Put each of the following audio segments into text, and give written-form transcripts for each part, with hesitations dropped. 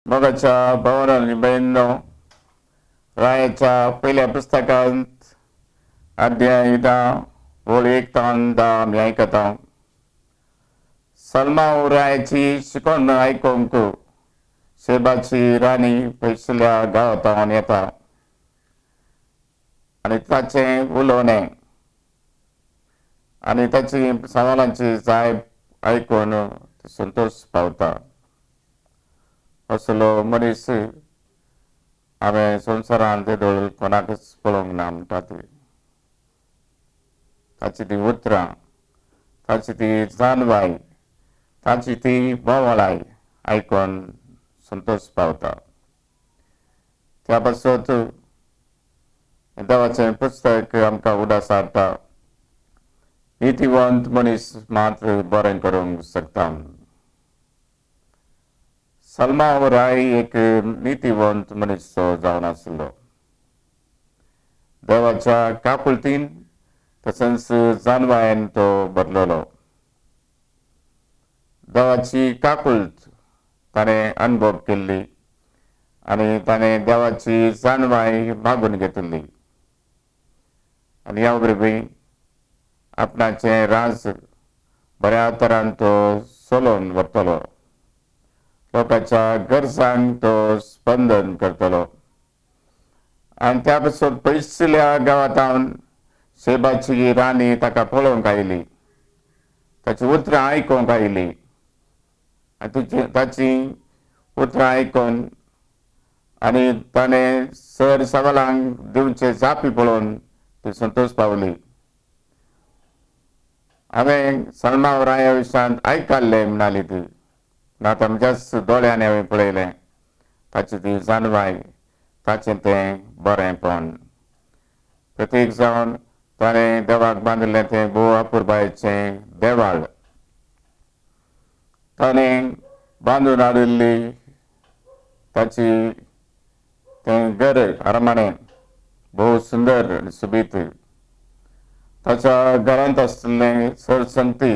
मगाच्या भावांनो आणि बहिणींनो, रायाच्या पहिल्या पुस्तकांत अध्याय 10 ओळ 1 तान 10 आमी आयकता. सलमाव रायाची शिकवण आयकूंक शेबाची राणी पयसुल्या गांवांतल्यान येता आनी ताचें उलोवणें आनी ताची सवालांची जाप आयकून संतोश पावता. असलो मनीस हांवें संवसारांत येदोळ कोणाकच पळोवंक ना म्हणटा ती. ताची ती उतरां, ताची ती जानवाय, ताची ती बोवाळाय आयकून संतोश पावता. त्या पासत देवाचें पुस्तक आमकां उदास हाडटा. नितीवंत मनीस मात बरें करूंक शकता. सलमाव राय एक नितीवंत मनीस जावन आसलो. देवाच्या काकुळतीन तशेंच जानवायेन तो भरलेलो. देवाची काकुळट ताणें अनुभव केल्ली आनी ताणें देवाची जानवाय मागून घेतिल्ली आनी ह्या वरवीं आपणाचें राज बऱ्या तरान तो चलोवन व्हरतलो. लोकांच्या गरजांक तो स्पंदन करतलो. आनी त्या पासून पयसुल्या गांवांतल्यान शेबाची राणी ताका पळोवंक आयली, ताची उतरां आयकूंक आयली आनी ताची उतरां आयकून आनी ताणें सर सवालांक दिवचे जापी पळोवन ती संतोश पावली. हांवें सलमाव राया विशयांत आयकल्लें म्हणटाली ती, आतां म्हज्याच दोळ्यांनी हांवें पळयलें ताची ती जानवाय, ताचें तें बरेंपण. प्रत्येक जावन ताणें देवाक बांदिल्लें तें भोव अपुरबायेचें देवाळ, ताणें बांदून हाडिल्ली ताची तें घर अरमाणें भोव सुंदर आनी सुबीत. ताच्या घरांत आसलें सरसंगती,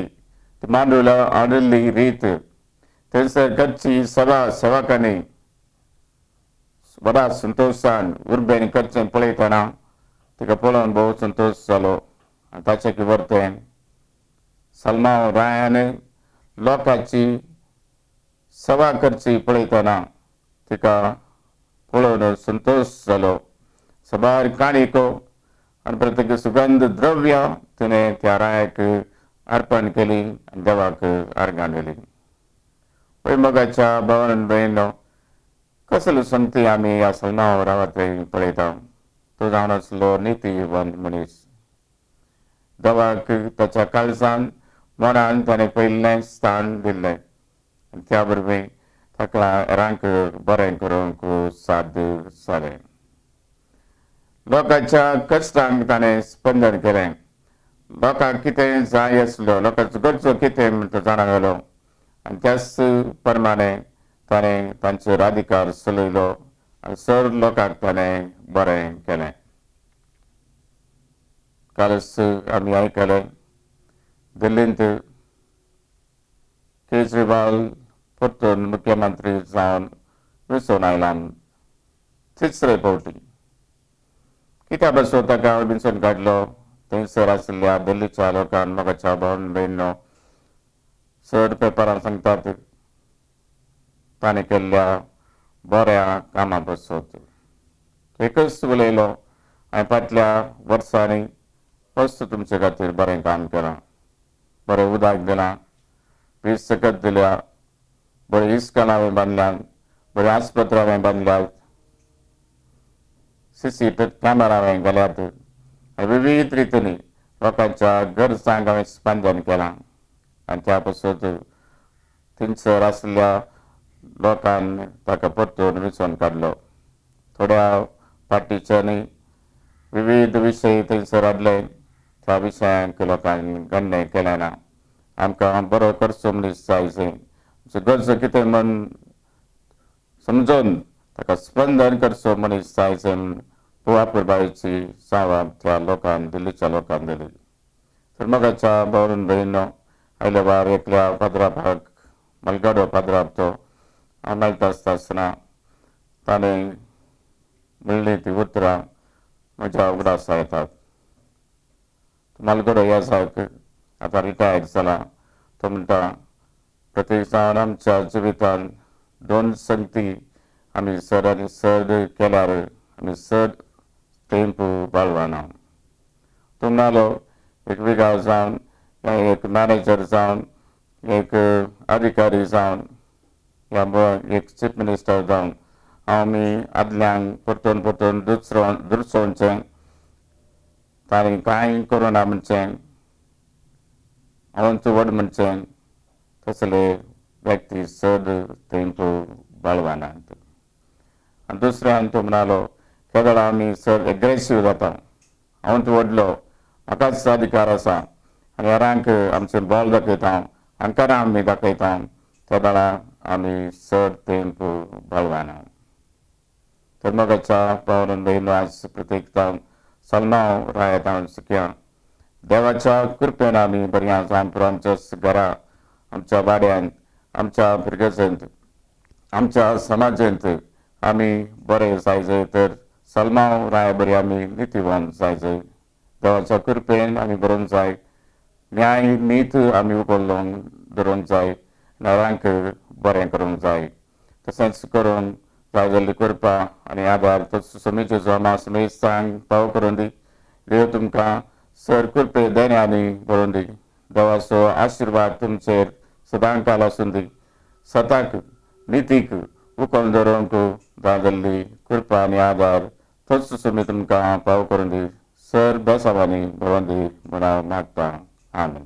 मांडून हाडिल्ली रीत, थंयसर घरची सेवकांनी बऱ्या संतोशान उर्बेन करचें पळयतना तिका पळोवन भोव संतोश जालो. आनी ताचें किवर्तें सलमाव रायान लोकांची सेवा करची पळयतना तिका पळोवन संतोश जालो. सबार काणीको आनी प्रत्येक सुगंध द्रव्य तिणें त्या रायाक अर्पण केली आनी देवाक आर्गां दिली. पळय मोगाच्या भावांनो आनी भयणींनो, कसलो संगती आमी ह्या सलमाव रावांत पळयता. तो जावन आसलो नितीवंत मनीस. देवाक ताच्या काळजान मनान ताणें पयलें स्थान दिल्लें आनी त्या वरवीं ताका हेरांक बरें करूंक साध्य जालें. लोकांच्या कश्टांक ताणें स्पंदन केलें. लोकांक कितें जाय आसलो, लोकांचो गरजो कितें म्हूण तो जाणा आनी त्याच प्रमाणे ताणें तांचेर अधिकार चलयलो आनी सर लोकांक ताणें बरें केलें. कालच आमी आयकलें दिल्लींत केजरीवाल परतून मुख्यमंत्री जावन वेंचून आयला तिसरे फावटी. कित्या पासून ताका वेंचून काडलो? थंयसर आशिल्ल्या दिल्लीच्या लोकांन मोगाच्या भावांनो भयणींनो चड पेपरां सांगतात ताणें केल्ल्या बऱ्या कामां पासून एकच उलयलो, हांवें फाटल्या वर्सांनी फस्ट तुमचे खातीर बरें काम केलां, बरें उदक दिलां, वीज सकत दिल्या, बरें इस्कॉलां हांवें बांदल्यात, बरें आस्पत्रां हांवें बांदल्यात, CCTV कॅमेरा हांवें घाल्यात, विविध रितींनी लोकांच्या गरजांक हांवें स्पंदन केलां आनी त्या पासून थंयसर आशिल्ल्या लोकांन ताका परतून वेंचून काडलो. थोड्या पार्टीच्यांनी विविध विशय थंयसर हाडले, त्या विशयांक लोकांनी गण्य केलें ना. आमकां बरो करचो मनीस जाय, गरजो कितें म्हूण समजून ताका स्पंदन करचो मनीस जाय म्हूण पुवापुरबायेची सावार त्या लोकांन दिल्लीच्या लोकांन दिली. तर मोगाच्या भावांनो भयणींनो, आयले वार एकल्या पाद्रापाक मलगाडो पाद्राप तो हांव मेळटा आसतना ताणें मेळ्ळीं तीं उतरां म्हज्या उगडासा येतात. मालगडो ह्या सारक आतां रिटायर्ड जाला. तो म्हणटा प्रत्येक जाण आमच्या जिवितांत 2 संगती आमी चड केल्यार आमी चड तेंप बाळगना. तो म्हणालो एक विगाव जावन एक मॅनेजर जावन एक अधिकारी जावन या एक चीफ मिनिस्टर जावन आमी आदल्यांक परतून परतून दुरचोवचें, ताणें कांय करुना म्हणचें, हांवूच व्हड म्हणचें, तसले व्यक्ती चड तेंप बाळगनात. आनी दुसऱ्यान तो म्हणालो केदळ आमी चड एग्रेसीव जाता. हांवूच व्हडलो, म्हाकाच अधिकार आसा आनी हेरांक आमचें बळ दाखयता, हांकां आमी दाखयता, त्या वेळार आमी चड तेंप बाळगना. तर मोगाच्या पावलान आज प्रत्येक सल्माव रायत हांव शिकया. देवाच्या कृपेन आमी बरीं जावन पुरो आमच्या घरा, आमच्या वाड्यांत, आमच्या भुरग्यांत, आमच्या समाजांत आमी बरे जाय तर सल्माव राय बरी आमी नितीवान जाय. देवाच्या कृपेन आमी बरोवंक जाय, न्याय नीत आमी उगोवंक दवरूंक जाय, नरांक बरें करूंक जाय. तशेंच करून जाय जाल्ली कृपा आनी आदार तो समीचे जमा समीच सांग पाव करून दी. देव तुमकां सर कृपे देण्यानी भरून दी. देवाचो आशिर्वाद तुमचेर सदांकाल आसूं दी. सताक नितीक उखोवन दवरूंक जाय जाल्ली कृपा आनी आदार तोच समी तुमकां पाव करून दी. सर बेसांवांनी भरून दी म्हूण हांव मागतां. आमीन.